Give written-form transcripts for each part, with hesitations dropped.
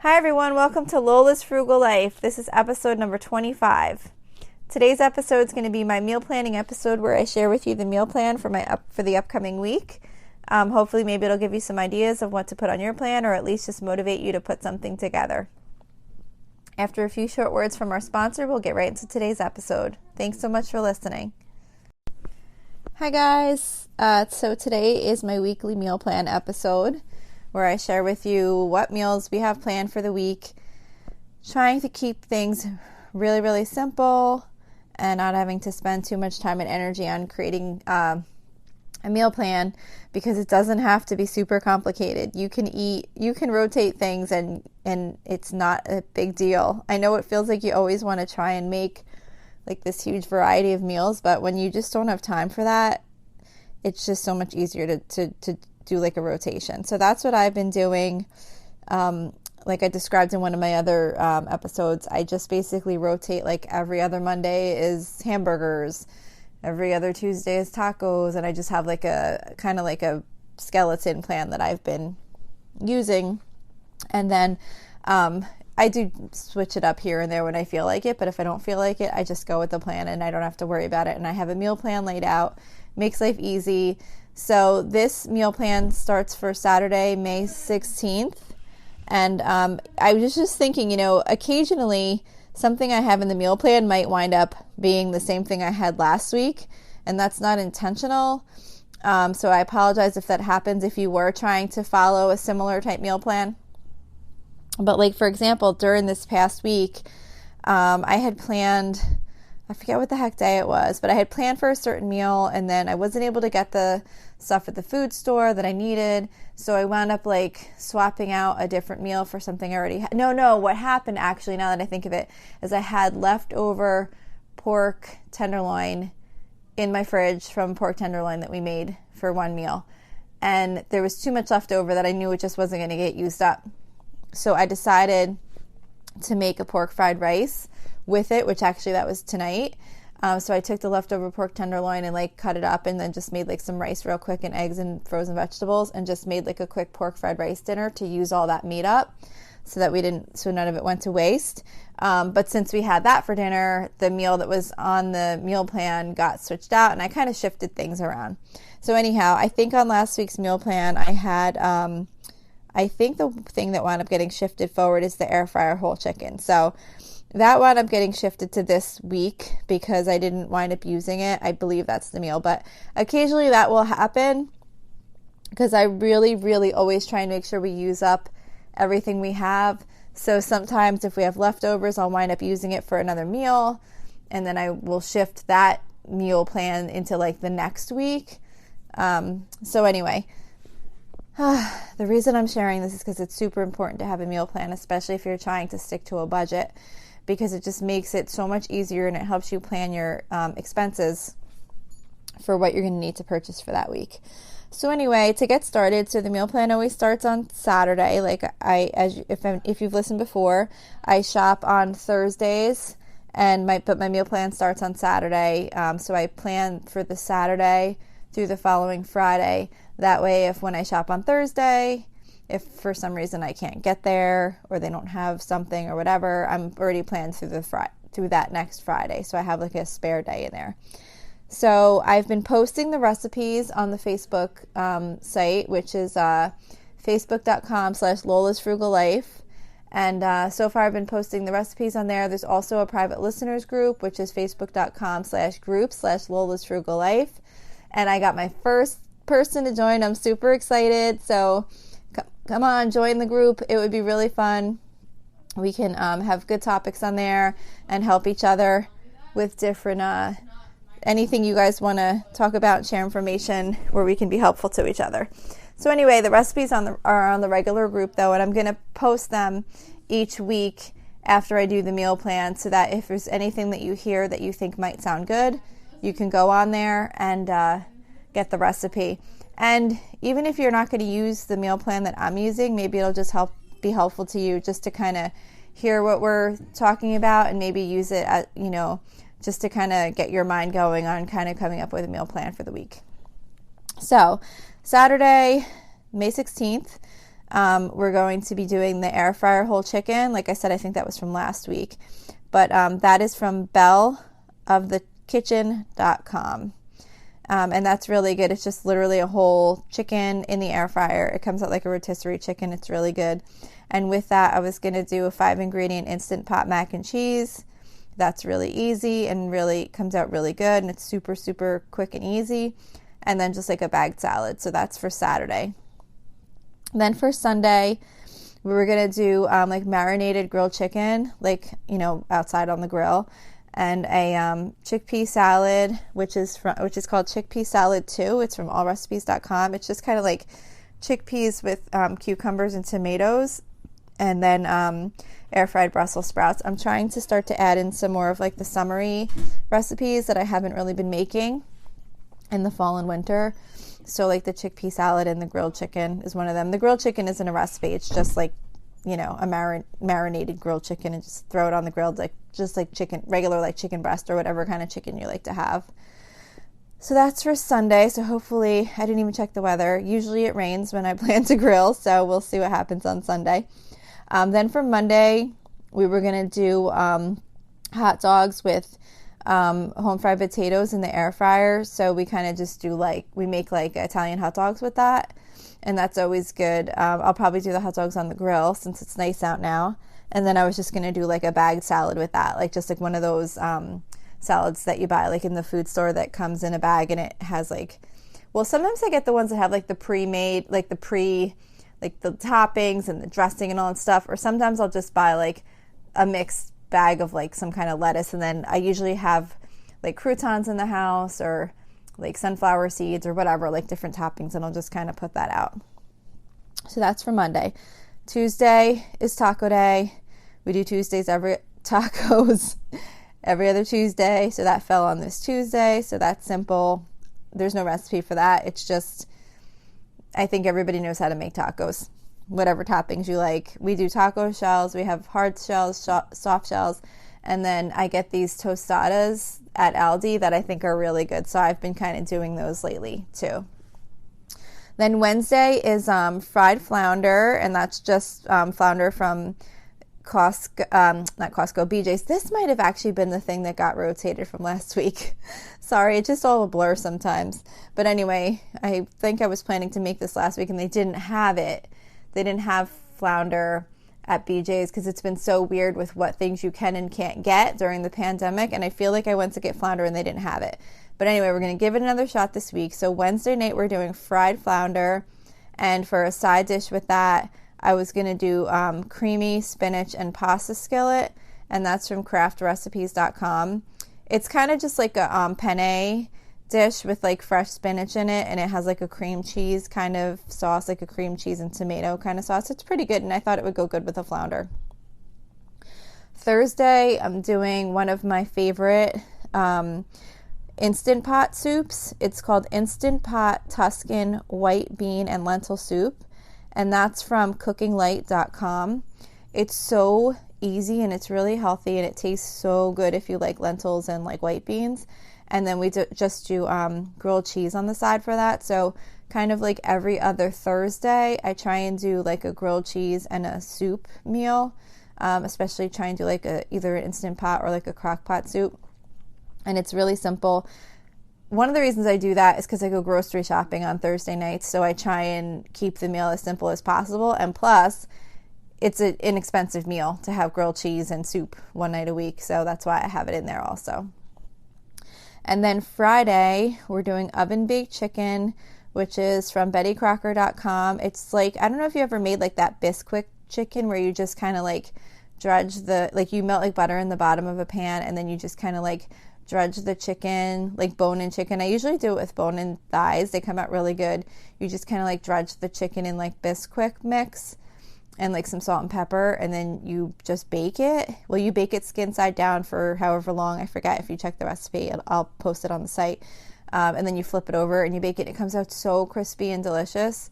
Hi everyone, welcome to Lola's Frugal Life. This is episode number 25. Today's episode is going to be my meal planning episode where I share with you the meal plan for the upcoming week. Hopefully maybe it'll give you some ideas of what to put on your plan, or at least just motivate you to put something together. After a few short words from our sponsor, we'll get right into today's episode. Thanks so much for listening. Hi guys, so today is my weekly meal plan episode where I share with you what meals we have planned for the week, trying to keep things really, really simple and not having to spend too much time and energy on creating a meal plan, because it doesn't have to be super complicated. You can rotate things and it's not a big deal. I know it feels like you always want to try and make like this huge variety of meals, but when you just don't have time for that, it's just so much easier to do like a rotation. So that's what I've been doing. Like I described in one of my other episodes, I just basically rotate, like every other Monday is hamburgers, every other Tuesday is tacos, and I just have like a kind of like a skeleton plan that I've been using. And then I do switch it up here and there when I feel like it, but if I don't feel like it, I just go with the plan and I don't have to worry about it. And I have a meal plan laid out, makes life easy. So this meal plan starts for Saturday, May 16th. And I was just thinking, occasionally something I have in the meal plan might wind up being the same thing I had last week, and that's not intentional. So I apologize if that happens if you were trying to follow a similar type meal plan. But like, for example, during this past week, I had planned, I forget what the heck day it was, but I had planned for a certain meal, and then I wasn't able to get the stuff at the food store that I needed, so I wound up like swapping out a different meal for something I already had. No, what happened actually, now that I think of it, is I had leftover pork tenderloin in my fridge from pork tenderloin that we made for one meal, and there was too much left over that I knew it just wasn't going to get used up. So I decided to make a pork fried rice with it, which actually that was tonight. So I took the leftover pork tenderloin and like cut it up, and then just made like some rice real quick and eggs and frozen vegetables, and just made like a quick pork fried rice dinner to use all that meat up, so none of it went to waste. But since we had that for dinner, the meal that was on the meal plan got switched out, and I kind of shifted things around. So anyhow, I think on last week's meal plan I had, I think the thing that wound up getting shifted forward is the air fryer whole chicken. So that wound up getting shifted to this week because I didn't wind up using it. I believe that's the meal, but occasionally that will happen because I really, really always try and make sure we use up everything we have. So sometimes if we have leftovers, I'll wind up using it for another meal, and then I will shift that meal plan into like the next week. So anyway, the reason I'm sharing this is because it's super important to have a meal plan, especially if you're trying to stick to a budget, because it just makes it so much easier, and it helps you plan your expenses for what you're going to need to purchase for that week. So anyway, to get started, so the meal plan always starts on Saturday. Like if you've listened before, I shop on Thursdays, but my meal plan starts on Saturday. So I plan for the Saturday through the following Friday. That way, if when I shop on Thursday, if for some reason I can't get there or they don't have something or whatever, I'm already planned through that next Friday. So I have like a spare day in there. So I've been posting the recipes on the Facebook site, which is facebook.com/Lola's Frugal Life. And so far I've been posting the recipes on there. There's also a private listeners group, which is facebook.com/group/Lola's Frugal Life. And I got my first person to join. I'm super excited. So come on, join the group. It would be really fun. We can have good topics on there and help each other with different anything you guys want to talk about and share information where we can be helpful to each other. So anyway, the recipes are on the regular group though, and I'm going to post them each week after I do the meal plan, so that if there's anything that you hear that you think might sound good, you can go on there and get the recipe. And even if you're not going to use the meal plan that I'm using, maybe it'll just be helpful to you just to kind of hear what we're talking about, and maybe use it at, just to kind of get your mind going on kind of coming up with a meal plan for the week. So Saturday, May 16th, We're going to be doing the air fryer whole chicken. Like I said, I think that was from last week. But that is from belleofthekitchen.com. And that's really good. It's just literally a whole chicken in the air fryer. It comes out like a rotisserie chicken. It's really good. And with that, I was going to do a 5-ingredient Instant Pot mac and cheese. That's really easy and really comes out really good. And it's super, super quick and easy. And then just like a bagged salad. So that's for Saturday. Then for Sunday, we were going to do like marinated grilled chicken, like, outside on the grill. And a chickpea salad, which is called Chickpea Salad 2. It's from allrecipes.com. It's just kind of like chickpeas with cucumbers and tomatoes, and then air fried Brussels sprouts. I'm trying to start to add in some more of like the summery recipes that I haven't really been making in the fall and winter. So like the chickpea salad and the grilled chicken is one of them. The grilled chicken isn't a recipe. It's just like, a marinated grilled chicken, and just throw it on the grill, just like chicken, regular like chicken breast or whatever kind of chicken you like to have. So that's for Sunday. So hopefully, I didn't even check the weather. Usually it rains when I plan to grill, so we'll see what happens on Sunday. Then for Monday, we were going to do hot dogs with home fried potatoes in the air fryer. So we kind of just do we make like Italian hot dogs with that. And that's always good. I'll probably do the hot dogs on the grill since it's nice out now. And then I was just going to do like a bagged salad with that, like just like one of those salads that you buy like in the food store that comes in a bag, and it has sometimes I get the ones that have like the pre-made, like the toppings and the dressing and all that stuff. Or sometimes I'll just buy like a mixed bag of like some kind of lettuce. And then I usually have like croutons in the house or like sunflower seeds or whatever, like different toppings, and I'll just kind of put that out. So that's for Monday. Tuesday is taco day. We do tacos every other Tuesday. So that fell on this Tuesday. So that's simple. There's no recipe for that. It's just, I think everybody knows how to make tacos, whatever toppings you like. We do taco shells. We have hard shells, soft shells. And then I get these tostadas at Aldi that I think are really good. So I've been kind of doing those lately too. Then Wednesday is fried flounder, and that's just flounder from BJ's. This might have actually been the thing that got rotated from last week. Sorry, it's just all a blur sometimes. But anyway, I think I was planning to make this last week, and they didn't have it. They didn't have flounder at BJ's because it's been so weird with what things you can and can't get during the pandemic, and I feel like I went to get flounder and they didn't have it. But anyway, we're going to give it another shot this week. So Wednesday night we're doing fried flounder, and for a side dish with that, I was going to do creamy spinach and pasta skillet, and that's from craftrecipes.com. It's kind of just like a penne dish with like fresh spinach in it, and it has like a cream cheese kind of sauce, like a cream cheese and tomato kind of sauce. It's pretty good, and I thought it would go good with the flounder. Thursday, I'm doing one of my favorite Instant Pot soups. It's called Instant Pot Tuscan White Bean and Lentil Soup, and that's from cookinglight.com. It's so easy, and it's really healthy, and it tastes so good if you like lentils and like white beans. And then we just do grilled cheese on the side for that. So kind of like every other Thursday, I try and do like a grilled cheese and a soup meal, especially try and do like either an Instant Pot or like a crock pot soup. And it's really simple. One of the reasons I do that is because I go grocery shopping on Thursday nights. So I try and keep the meal as simple as possible. And plus, it's an inexpensive meal to have grilled cheese and soup one night a week. So that's why I have it in there also. And then Friday, we're doing oven baked chicken, which is from BettyCrocker.com. It's like, I don't know if you ever made like that Bisquick chicken where you just kind of like drudge you melt like butter in the bottom of a pan, and then you just kind of like drudge the chicken, like bone-in chicken. I usually do it with bone-in thighs. They come out really good. You just kind of like drudge the chicken in like Bisquick mix and like some salt and pepper, and then you just bake it. Well, you bake it skin side down for however long. I forget. If you check the recipe, I'll post it on the site. And then you flip it over and you bake it. It comes out so crispy and delicious.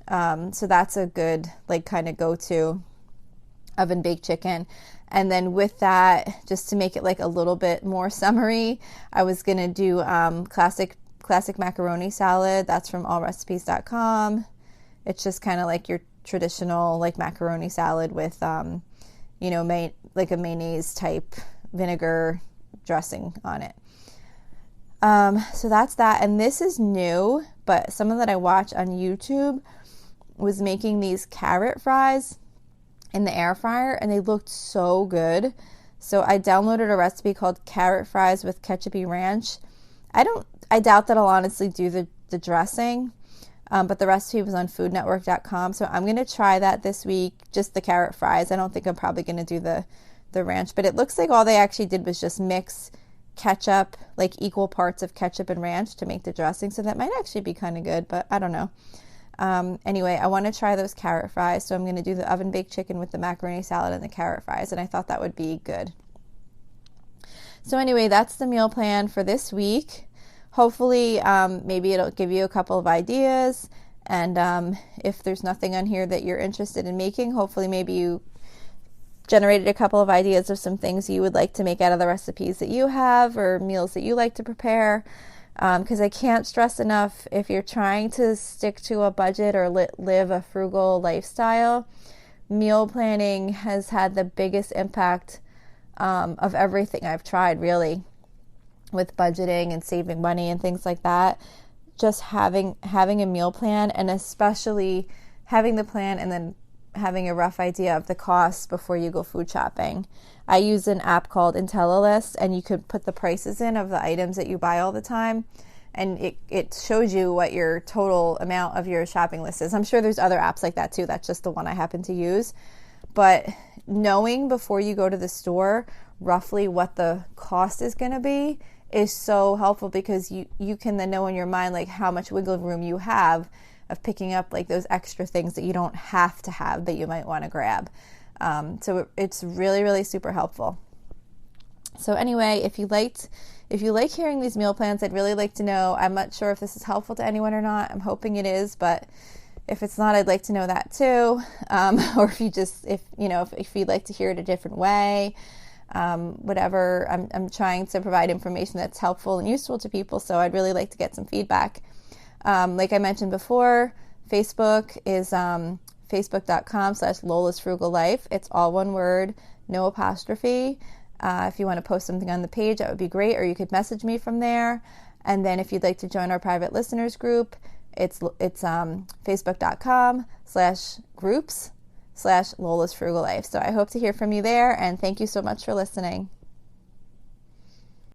So that's a good like kind of go-to oven baked chicken. And then with that, just to make it like a little bit more summery, I was gonna do classic macaroni salad. That's from allrecipes.com. It's just kind of like your traditional like macaroni salad with, like a mayonnaise type vinegar dressing on it. So that's that. And this is new, but someone that I watch on YouTube was making these carrot fries in the air fryer, and they looked so good. So I downloaded a recipe called carrot fries with ketchupy ranch. I doubt that I'll honestly do the dressing, but the recipe was on foodnetwork.com. So I'm going to try that this week, just the carrot fries. I don't think I'm probably going to do the ranch, but it looks like all they actually did was just mix ketchup, like equal parts of ketchup and ranch to make the dressing. So that might actually be kind of good, but I don't know. Anyway, I want to try those carrot fries, so I'm going to do the oven baked chicken with the macaroni salad and the carrot fries, and I thought that would be good. So anyway, that's the meal plan for this week. Hopefully, maybe it'll give you a couple of ideas, and if there's nothing on here that you're interested in making, hopefully maybe you generated a couple of ideas of some things you would like to make out of the recipes that you have or meals that you like to prepare. Because I can't stress enough, if you're trying to stick to a budget or live a frugal lifestyle, meal planning has had the biggest impact of everything I've tried, really, with budgeting and saving money and things like that. Just having a meal plan, and especially having the plan and then having a rough idea of the costs before you go food shopping. I use an app called IntelliList, and you could put the prices in of the items that you buy all the time, and it shows you what your total amount of your shopping list is. I'm sure there's other apps like that too. That's just the one I happen to use. But knowing before you go to the store roughly what the cost is going to be is so helpful, because you can then know in your mind like how much wiggle room you have of picking up like those extra things that you don't have to have that you might want to grab. So it's really, really super helpful. So anyway, if you like hearing these meal plans, I'd really like to know. I'm not sure if this is helpful to anyone or not. I'm hoping it is, but if it's not, I'd like to know that too. Or if you'd like to hear it a different way, whatever. I'm trying to provide information that's helpful and useful to people. So I'd really like to get some feedback. Like I mentioned before, Facebook is facebook.com/Lola's Frugal Life. It's all one word, no apostrophe. If you want to post something on the page, that would be great, or you could message me from there. And then if you'd like to join our private listeners group, it's facebook.com/groups/Lola's Frugal Life. So I hope to hear from you there, and thank you so much for listening.